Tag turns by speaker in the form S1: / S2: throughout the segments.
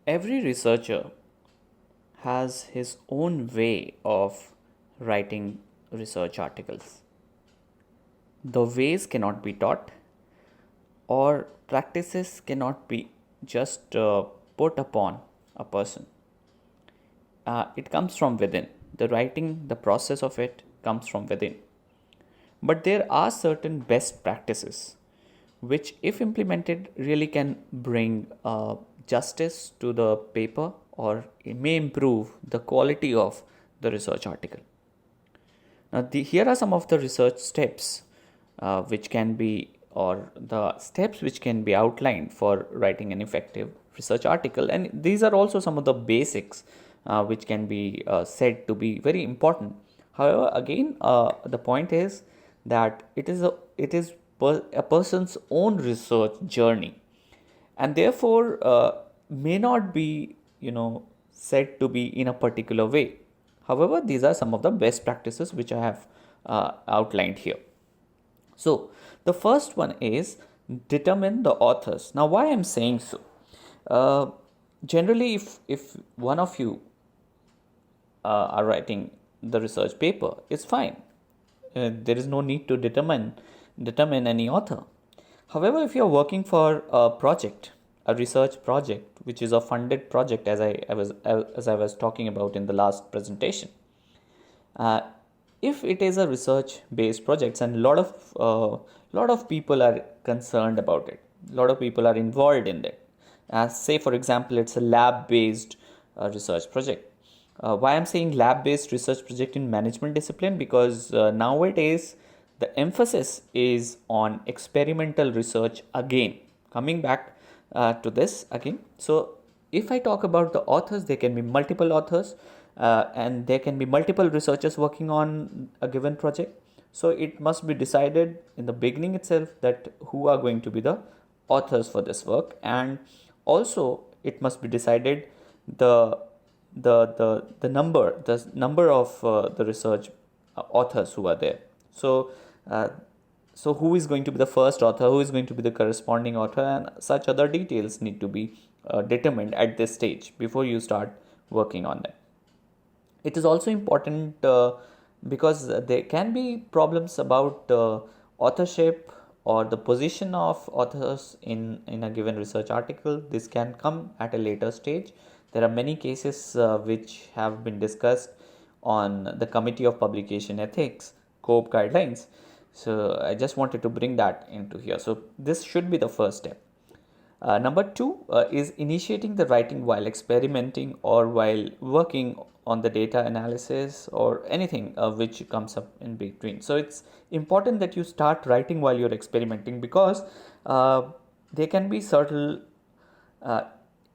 S1: Every researcher has his own way of writing research articles. The ways cannot be taught, or practices cannot be just put upon a person. It comes from within. The writing, the process of it comes from within. But there are certain best practices which, if implemented, really can bring justice to the paper, or it may improve the quality of the research article. Now, here are some of the research steps which can be, or the steps which can be outlined for writing an effective research article. And these are also some of the basics which can be said to be very important. However, again, the point is that a person's own research journey, and therefore may not be said to be in a particular way. However, these are some of the best practices which I have outlined here. So the first one is determine the authors. Now, why I'm saying so? Uh, Generally, if one of you are writing the research paper, it's fine. There is no need to determine any author. However, if you're working for a project, a research project, which is a funded project, as I was talking about in the last presentation, uh, if it is a research-based project, and lot of people are concerned about it, a lot of people are involved in it. Say, for example, it's a lab-based research project. Why I'm saying lab-based research project in management discipline? Because nowadays the emphasis is on experimental research again. Coming back to this again. So if I talk about the authors, there can be multiple authors, and there can be multiple researchers working on a given project. So it must be decided in the beginning itself that who are going to be the authors for this work, and also it must be decided the number of the research authors who are there. So uh, so who is going to be the first author, who is going to be the corresponding author, and such other details need to be determined at this stage before you start working on them. It is also important because there can be problems about authorship or the position of authors in a given research article. This can come at a later stage. There are many cases which have been discussed on the Committee of Publication Ethics, COPE guidelines. So I just wanted to bring that into here. So this should be the first step. Number two is initiating the writing while experimenting or while working on the data analysis or anything which comes up in between. So it's important that you start writing while you're experimenting, because there can be certain uh,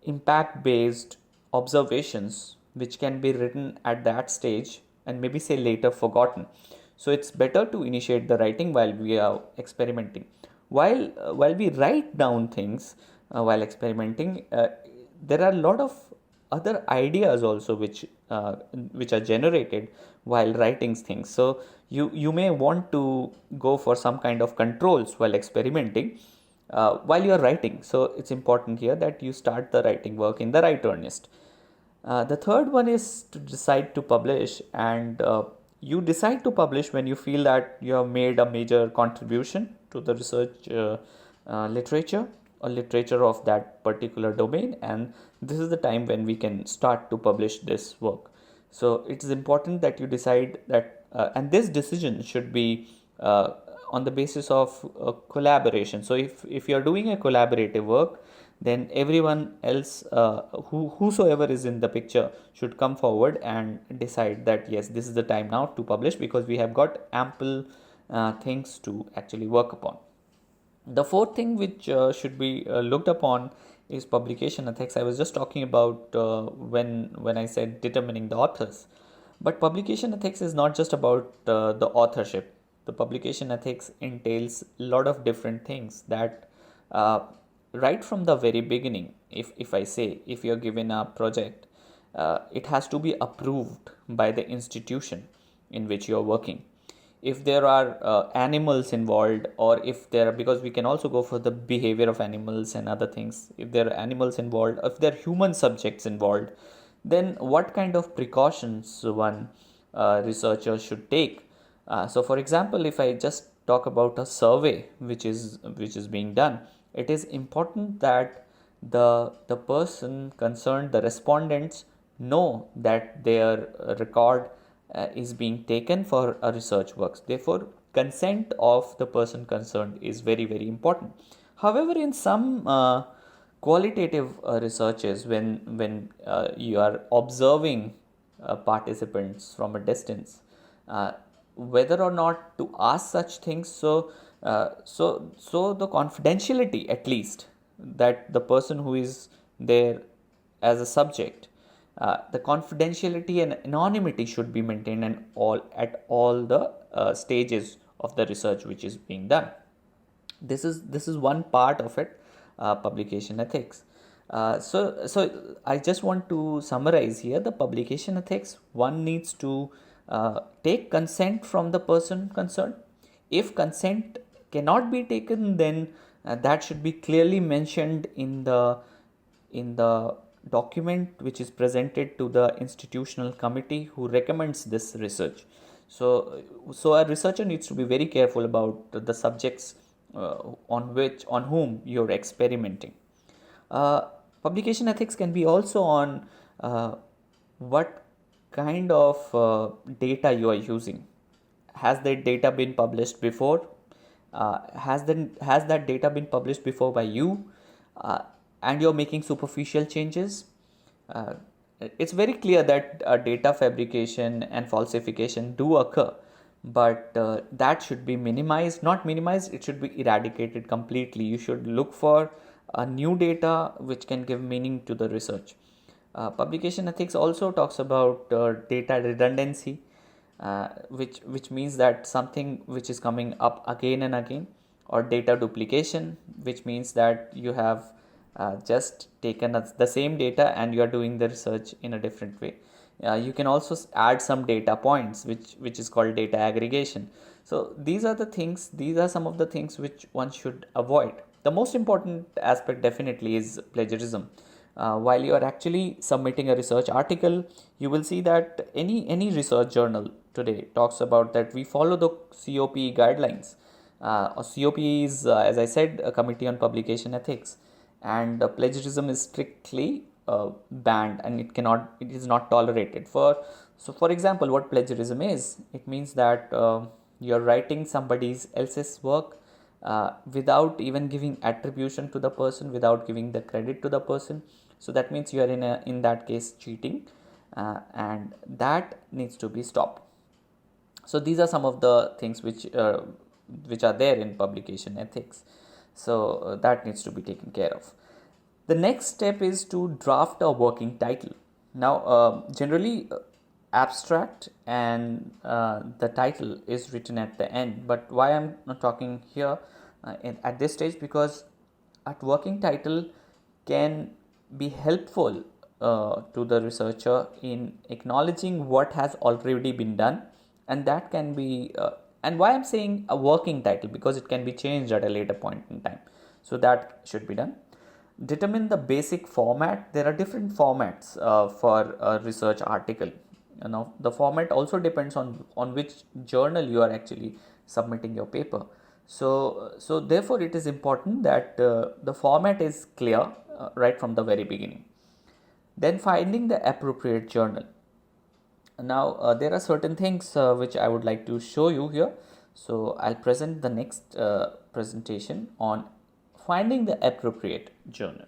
S1: impact based observations which can be written at that stage and maybe say later forgotten. So it's better to initiate the writing while we are experimenting. While we write down things while experimenting, there are a lot of other ideas also which are generated while writing things. So you may want to go for some kind of controls while experimenting while you are writing. So it's important here that you start the writing work in the right earnest. The third one is to decide to publish, and you decide to publish when you feel that you have made a major contribution to the research literature or literature of that particular domain, and this is the time when we can start to publish this work. So it is important that you decide that, and this decision should be on the basis of collaboration. So if you are doing a collaborative work, then everyone else whosoever is in the picture should come forward and decide that yes, this is the time now to publish, because we have got ample things to actually work upon. The fourth thing which should be looked upon is publication ethics. I was just talking about when I said determining the authors, but publication ethics is not just about the authorship. The publication ethics entails a lot of different things that uh, right from the very beginning, if I say, if you're given a project, it has to be approved by the institution in which you're working. if there are animals involved, or if there are, because we can also go for the behavior of animals and other things, if there are animals involved, if there are human subjects involved, then what kind of precautions one researcher should take. So for example, if I just talk about a survey which is being done, it is important that the person concerned, the respondents, know that their record is being taken for a research works. Therefore, consent of the person concerned is very, very important. However, in some qualitative researches, when you are observing participants from a distance, whether or not to ask such things, so the confidentiality, at least, that the person who is there as a subject, the confidentiality and anonymity should be maintained and all the stages of the research which is being done. This is one part of it, publication ethics. So I just want to summarize here the publication ethics. One needs to take consent from the person concerned. If consent cannot be taken, then that should be clearly mentioned in the document which is presented to the institutional committee who recommends this research. So a researcher needs to be very careful about the subjects on whom you're experimenting. Publication ethics can be also on what kind of data you are using. Has that data been published before? Has that data been published before by you? And you're making superficial changes? Uh, it's very clear that data fabrication and falsification do occur, but that should be minimized, not minimized, it should be eradicated completely. You should look for new data which can give meaning to the research. Publication ethics also talks about data redundancy, which means that something which is coming up again and again, or data duplication, which means that you have just taken the same data and you are doing the research in a different way. You can also add some data points, which is called data aggregation. So these are some of the things which one should avoid. The most important aspect definitely is plagiarism. While you are actually submitting a research article, you will see that any research journal today talks about that we follow the COP guidelines. COP is, as I said, a Committee on Publication Ethics, and plagiarism is strictly banned, and it is not tolerated. For example, what plagiarism is, it means that you're writing somebody else's work without even giving attribution to the person, without giving the credit to the person. So that means you are in that case cheating, and that needs to be stopped. So these are some of the things which are there in publication ethics. So that needs to be taken care of. The next step is to draft a working title. Now, generally, abstract and the title is written at the end. But why I'm not talking here at this stage? Because a working title can be helpful to the researcher in acknowledging what has already been done, and that can be and why I'm saying a working title, because it can be changed at a later point in time. So that should be done. Determine the basic format. There are different formats for a research article. The format also depends on which journal you are actually submitting your paper. So therefore it is important that the format is clear right from the very beginning. Then finding the appropriate journal. Now there are certain things which I would like to show you here. So I'll present the next presentation on finding the appropriate journal.